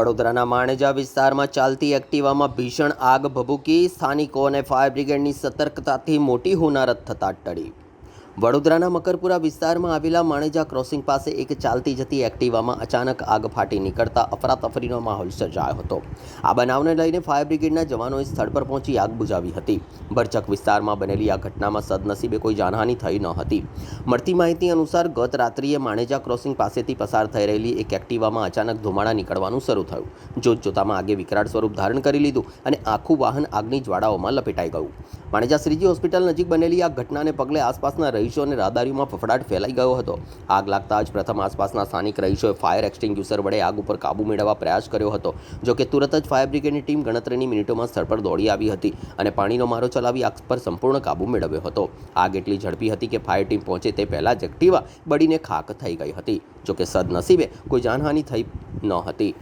વડોદરાના માણેજા વિસ્તારમાં ચાલતી એક્ટિવામાં ભીષણ આગ ભભૂકી. સ્થાનિકો અને ફાયર બ્રિગેડની સતર્કતાથી મોટી હોનારત થતાં ટળી. વડોદરાના મકરપુરા વિસ્તારમાં આવેલા માણેજા ક્રોસિંગ પાસે એક ચાલતી જતી એક્ટિવામાં અચાનક આગ ફાટી નીકળતા અફરાતફરીનો માહોલ સર્જાયો હતો. આ બનાવને લઈને ફાયર બ્રિગેડના જવાનોએ સ્થળ પર પહોંચી આગ બુઝાવી હતી. ભરચક વિસ્તારમાં બનેલી આ ઘટનામાં સદનસીબે કોઈ જાનહાનિ થઈ ન હતી. મળતી માહિતી અનુસાર ગત રાત્રિએ માણેજા ક્રોસિંગ પાસેથી પસાર થઈ રહેલી એક એક્ટિવામાં અચાનક ધુમાડા નીકળવાનું શરૂ થયું. જોતજોતામાં આગે વિકરાળ સ્વરૂપ ધારણ કરી લીધું અને આખું વાહન આગની જ્વાળાઓમાં લપેટાઈ ગયું. માણેજા શ્રીજી હોસ્પિટલ નજીક બનેલી આ ઘટનાને પગલે આસપાસના રહીશો અને રાહદારીઓમાં ફફડાટ ફેલાઈ ગયો હતો. આગ લાગતા જ પ્રથમ આસપાસના સ્થાનિક રહીશોએ ફાયર એક્સટિંગ્યુશર વડે આગ ઉપર કાબૂ મેળવવા પ્રયાસ કર્યો હતો. જોકે તુરત જ ફાયર બ્રિગેડની ટીમ ગણતરીની મિનિટોમાં સ્થળ પર દોડી આવી હતી અને પાણીનો મારો ચલાવી આગ પર સંપૂર્ણ કાબૂ મેળવ્યો હતો. આગ એટલી ઝડપી હતી કે ફાયર ટીમ પહોંચે તે પહેલાં જ એક્ટિવા બળીને ખાક થઈ ગઈ હતી. જોકે સદનસીબે કોઈ જાનહાનિ થઈ ન હતી.